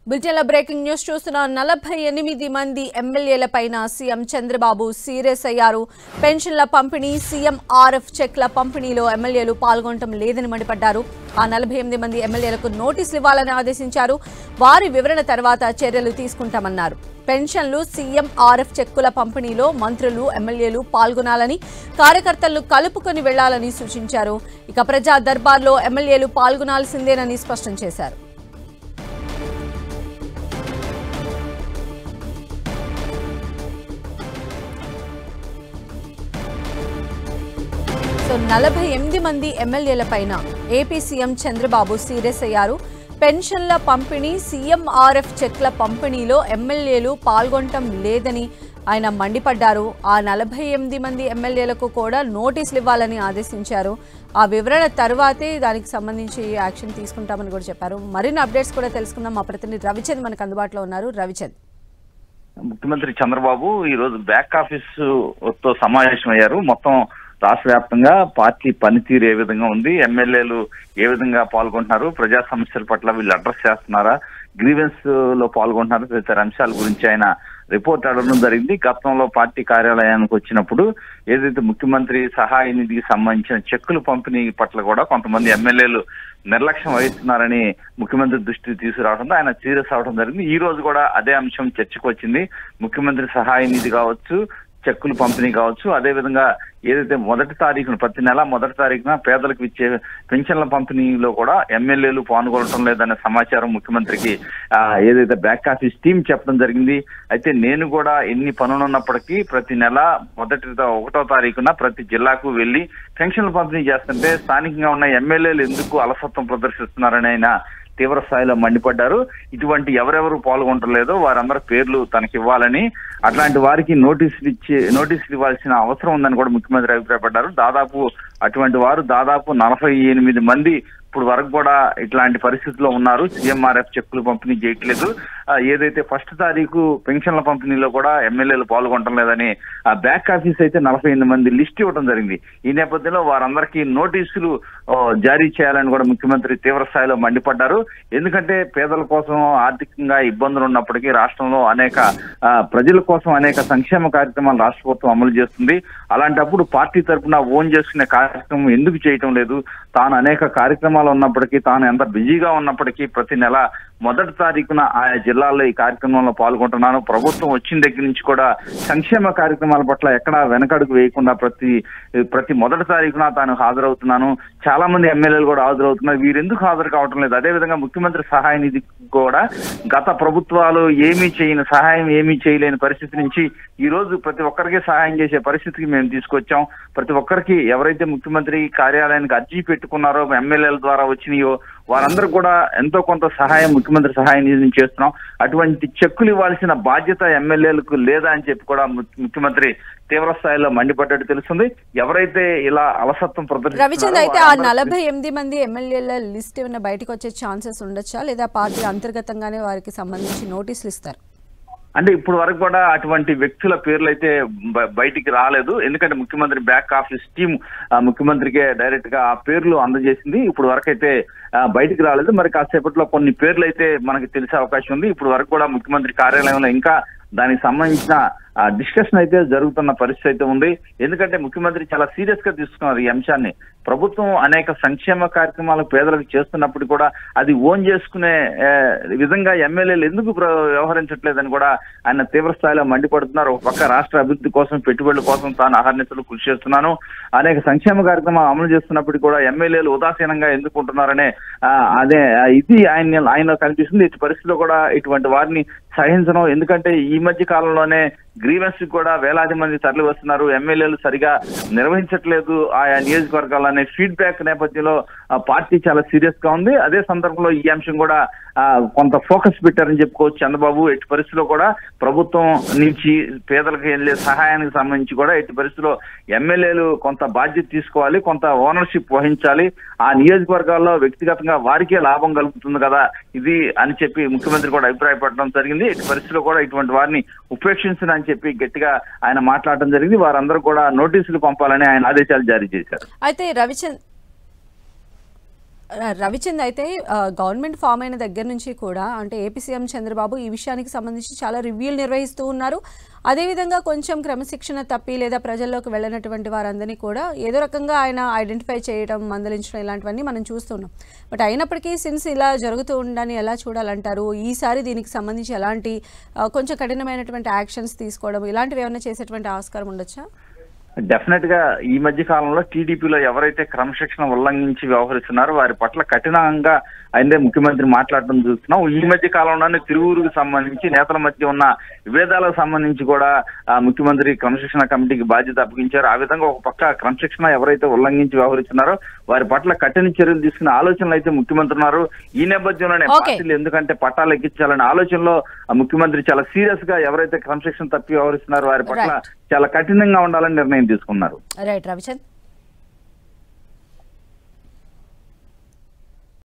బులెటిన్లో breaking news చూస్తున్న 48 మంది ఎమ్మెల్యేలపైన సీఎం చంద్రబాబు సీరియస్ అయ్యారు. పెన్షన్ల పంపిణీ, సీఎంఆర్ఎఫ్ చెక్ల పంపిణీలో ఎమ్మెల్యేలు పాల్గొనడం లేదని మండిపడ్డారు. ఆ 48 మంది ఎమ్మెల్యేలకు నోటీసులు ఇవ్వాలని ఆదేశించారు. వారి వివరణ తర్వాత చర్యలు తీసుకుంటామన్నారు. పెన్షన్లు, సీఎంఆర్ఎఫ్ చెక్కుల పంపిణీలో మంత్రులు, ఎమ్మెల్యేలు పాల్గొనాలని, కార్యకర్తలను కలుపుకొని వెళ్లాలని సూచించారు. ఇక ప్రజా దర్బార్లో ఎమ్మెల్యేలు పాల్గొనాల్సిందేనని స్పష్టం చేశారు. 48 మంది ఎమ్మెల్యేలపైన ఏపీ సీఎం చంద్రబాబు సీరియస్ అయ్యారు. పెన్షన్ల పంపిణీ, సీఎంఆర్ఎఫ్ చెక్ల పంపిణీలో ఎమ్మెల్యేలు పాల్గొనటం లేదని ఆయన మండిపడ్డారు. ఆ 48 మంది ఎమ్మెల్యేలకు కూడా నోటీసులు ఇవ్వాలని ఆదేశించారు. ఆ వివరణ తర్వాతే దానికి సంబంధించి యాక్షన్ తీసుకుంటామని కూడా చెప్పారు. మరిన్ని అప్డేట్స్ కూడా తెలుసుకుందాం. మా ప్రతినిధి రవిచంద్ మనకు అందుబాటులో ఉన్నారు. రవిచంద్, ముఖ్యమంత్రి చంద్రబాబు ఈ రోజు బ్యాక్ ఆఫీస్ తో సమావేశమయ్యారు. మొత్తం రాష్ట్ర వ్యాప్తంగా పార్టీ పనితీరు ఏ విధంగా ఉంది, ఎమ్మెల్యేలు ఏ విధంగా పాల్గొంటున్నారు, ప్రజా సమస్యల పట్ల వీళ్ళు అడ్రస్ చేస్తున్నారా, గ్రీవెన్స్ లో పాల్గొంటున్నారు, తదితర అంశాల గురించి ఆయన రిపోర్ట్ అడగడం జరిగింది. గతంలో పార్టీ కార్యాలయానికి వచ్చినప్పుడు ఏదైతే ముఖ్యమంత్రి సహాయ నిధికి సంబంధించిన చెక్కులు పంపిణీ పట్ల కూడా కొంతమంది ఎమ్మెల్యేలు నిర్లక్ష్యం వహిస్తున్నారని ముఖ్యమంత్రి దృష్టికి తీసుకురావడంతో ఆయన సీరియస్ అవడం జరిగింది. ఈ రోజు కూడా అదే అంశం చర్చకు వచ్చింది. ముఖ్యమంత్రి సహాయ నిధి కావచ్చు, చెక్కులు పంపిణీ కావచ్చు, అదేవిధంగా ఏదైతే ప్రతి నెల మొదటి తారీఖున పేదలకు ఇచ్చే పెన్షన్ల పంపిణీలో కూడా ఎమ్మెల్యేలు పాల్గొనడం లేదనే సమాచారం ముఖ్యమంత్రికి ఏదైతే బ్యాక్ ఆఫీస్ టీం చెప్పడం జరిగింది. అయితే నేను కూడా ఎన్ని పనులున్నప్పటికీ ప్రతి నెల 1వ తారీఖున ప్రతి జిల్లాకు వెళ్లి పెన్షన్లు పంపిణీ చేస్తుంటే స్థానికంగా ఉన్న ఎమ్మెల్యేలు ఎందుకు అలసత్వం ప్రదర్శిస్తున్నారని ఆయన తీవ్ర స్థాయిలో మండిపడ్డారు. ఇటువంటి ఎవరెవరు పాల్గొంటలేదో వారందరి పేర్లు తనకి ఇవ్వాలని, అట్లాంటి వారికి నోటీసులు ఇవ్వాల్సిన అవసరం ఉందని కూడా ముఖ్యమంత్రి అభిప్రాయపడ్డారు. అటువంటి వారు 48 మంది ఇప్పుడు వరకు కూడా ఇట్లాంటి పరిస్థితుల్లో ఉన్నారు. సీఎంఆర్ఎఫ్ చెక్కులు పంపిణీ చేయట్లేదు. ఏదైతే 1వ తారీఖు పెన్షన్ల పంపిణీలో కూడా ఎమ్మెల్యేలు పాల్గొనడం లేదని బ్యాక్ ఆఫీస్ అయితే 48 మంది లిస్ట్ ఇవ్వడం జరిగింది. ఈ నేపథ్యంలో వారందరికీ నోటీసులు జారీ చేయాలని కూడా ముఖ్యమంత్రి తీవ్ర స్థాయిలో మండిపడ్డారు. ఎందుకంటే పేదల కోసం ఆర్థికంగా ఇబ్బందులు ఉన్నప్పటికీ రాష్ట్రంలో ప్రజల కోసం అనేక సంక్షేమ కార్యక్రమాలు రాష్ట్ర ప్రభుత్వం అమలు చేస్తుంది. అలాంటప్పుడు పార్టీ తరఫున ఓన్ చేసుకునే కార్యక్రమం ఎందుకు చేయటం లేదు? తాను అనేక కార్యక్రమాలు ఉన్నప్పటికీ, తాను ఎంత బిజీగా ఉన్నప్పటికీ ప్రతి నెల 1వ తారీఖున ఆయా జిల్లాల్లో ఈ కార్యక్రమంలో పాల్గొంటున్నాను. ప్రభుత్వం వచ్చిన దగ్గర నుంచి కూడా సంక్షేమ కార్యక్రమాల పట్ల ఎక్కడా వెనకడుగు వేయకుండా ప్రతి 1వ తారీఖున తాను హాజరవుతున్నాను. చాలా మంది ఎమ్మెల్యేలు కూడా హాజరవుతున్నారు. వీరెందుకు హాజరు కావటం లేదు? అదేవిధంగా ముఖ్యమంత్రి సహాయ నిధి కూడా గత ప్రభుత్వాలు సహాయం ఏమీ చేయలేని పరిస్థితి నుంచి ఈ రోజు ప్రతి ఒక్కరికి సహాయం చేసే పరిస్థితికి మేము తీసుకొచ్చాం. ప్రతి ఒక్కరికి ఎవరైతే ముఖ్యమంత్రి కార్యాలయానికి అర్జీ పెట్టుకున్నారో, ఎమ్మెల్యేల ద్వారా వచ్చినాయో వారందరూ కూడా ఎంతో కొంత సహాయం ముఖ్యమంత్రి సహాయ నిధి చేస్తున్నాం. అటువంటి చెక్కులు ఇవ్వాల్సిన బాధ్యత ఎమ్మెల్యేలకు లేదా అని చెప్పి కూడా ముఖ్యమంత్రి తీవ్ర స్థాయిలో మండిపడ్డట్టు తెలుస్తుంది. ఎవరైతే ఇలా అలసత్వం రవిచంద్, అయితే ఆ 48 మంది ఎమ్మెల్యేల లిస్ట్ ఏమైనా బయటకు వచ్చే ఛాన్సెస్ ఉండొచ్చా, లేదా పార్టీ అంతర్గతంగానే వారికి సంబంధించి నోటీసులు ఇస్తారు? అంటే ఇప్పుడు వరకు కూడా అటువంటి వ్యక్తుల పేర్లు అయితే బయటికి రాలేదు. ఎందుకంటే ముఖ్యమంత్రి బ్యాక్ ఆఫీస్ టీం ముఖ్యమంత్రికే డైరెక్ట్ గా ఆ పేర్లు అందజేసింది. ఇప్పుడు వరకు అయితే బయటికి రాలేదు. మరి కాసేపట్లో కొన్ని పేర్లు అయితే మనకి తెలిసే అవకాశం ఉంది. ఇప్పుడు వరకు కూడా ముఖ్యమంత్రి కార్యాలయంలో ఇంకా దానికి సంబంధించిన డిస్కషన్ అయితే జరుగుతున్న పరిస్థితి అయితే ఉంది. ఎందుకంటే ముఖ్యమంత్రి చాలా సీరియస్ గా తీసుకున్నారు ఈ అంశాన్ని. ప్రభుత్వం అనేక సంక్షేమ కార్యక్రమాలు పేదలకు చేస్తున్నప్పుడు కూడా అది ఓన్ చేసుకునే విధంగా ఎమ్మెల్యేలు ఎందుకు వ్యవహరించట్లేదని కూడా ఆయన తీవ్ర స్థాయిలో మండిపడుతున్నారు. ఒక పక్క రాష్ట్ర అభివృద్ధి కోసం, పెట్టుబడుల కోసం తాను అహర్నిశలు కృషి చేస్తున్నాను, అనేక సంక్షేమ కార్యక్రమాలు అమలు చేస్తున్నప్పుడు కూడా ఎమ్మెల్యేలు ఉదాసీనంగా ఎందుకు ఉంటున్నారనే ఇది ఆయన కనిపిస్తుంది. ఇటు పరిస్థితిలో కూడా ఇటువంటి వారిని సహించడం. ఎందుకంటే ఈ మధ్య కాలంలోనే గ్రీవెన్స్ కూడా వేలాది మంది తరలి వస్తున్నారు, ఎమ్మెల్యేలు సరిగా నిర్వహించట్లేదు ఆయా నియోజకవర్గాలనే ఫీడ్బ్యాక్ నేపథ్యంలో పార్టీ చాలా సీరియస్ గా ఉంది. అదే సందర్భంలో ఈ అంశం కూడా కొంత ఫోకస్ పెట్టారని చెప్పుకోవచ్చు చంద్రబాబు. ఎట్టి పరిస్థితిలో కూడా ప్రభుత్వం నుంచి పేదలకు వెళ్ళే సహాయానికి సంబంధించి కూడా ఎట్టి పరిస్థితిలో ఎమ్మెల్యేలు కొంత బాధ్యత తీసుకోవాలి, కొంత ఓనర్షిప్ వహించాలి. ఆ నియోజకవర్గాల్లో వ్యక్తిగతంగా వారికే లాభం కలుగుతుంది కదా ఇది అని చెప్పి ముఖ్యమంత్రి కూడా అభిప్రాయపడడం జరిగింది. ఎట్టి పరిస్థితిలో కూడా ఇటువంటి వారిని ఉపేక్షించని చెప్పి గట్టిగా ఆయన మాట్లాడడం జరిగింది. వారందరూ కూడా నోటీసులు పంపాలని ఆయన ఆదేశాలు జారీ చేశారు. అయితే రవిచంద్ రవిచంద్, అయితే గవర్నమెంట్ ఫామ్ అయిన దగ్గర నుంచి కూడా అంటే ఏపీ సీఎం చంద్రబాబు ఈ విషయానికి సంబంధించి చాలా రివ్యూలు నిర్వహిస్తూ ఉన్నారు. అదేవిధంగా కొంచెం క్రమశిక్షణ తప్పి లేదా ప్రజల్లోకి వెళ్ళినటువంటి వారందరినీ కూడా ఏదో రకంగా ఆయన ఐడెంటిఫై చేయడం, మందలించడం ఇలాంటివన్నీ మనం చూస్తున్నాం. బట్ అయినప్పటికీ సిన్స్ ఇలా జరుగుతూ ఉండని ఎలా చూడాలంటారు? ఈసారి దీనికి సంబంధించి ఎలాంటి కొంచెం కఠినమైనటువంటి యాక్షన్స్ తీసుకోవడం ఇలాంటివి ఏమైనా చేసేటువంటి ఆస్కారం ఉండొచ్చా? డెఫినెట్ గా ఈ మధ్య కాలంలో టీడీపీలో ఎవరైతే క్రమశిక్షణ ఉల్లంఘించి వ్యవహరిస్తున్నారో వారి పట్ల కఠినంగా ఆయనే ముఖ్యమంత్రి మాట్లాడడం చూస్తున్నాం. ఈ మధ్య కాలంలోనే తిరువురుకు సంబంధించి నేతల మధ్య ఉన్న విభేదాలకు సంబంధించి కూడా ముఖ్యమంత్రి క్రమశిక్షణ కమిటీకి బాధ్యత అప్పగించారు. ఆ విధంగా ఒక పక్క క్రమశిక్షణ ఎవరైతే ఉల్లంఘించి వ్యవహరిస్తున్నారో వారి పట్ల కఠిన చర్యలు తీసుకునే ఆలోచనలు అయితే ముఖ్యమంత్రి ఉన్నారు. ఈ నేపథ్యంలోనే పార్టీలు ఎందుకంటే పట్టాలు ఎక్కించాలనే ఆలోచనలో ముఖ్యమంత్రి చాలా సీరియస్ గా ఎవరైతే క్రమశిక్షణ తప్పి వ్యవహరిస్తున్నారో వారి పట్ల చాలా కఠినంగా ఉండాలని నిర్ణయం తీసుకున్నారు. రైట్ రవిచంద్.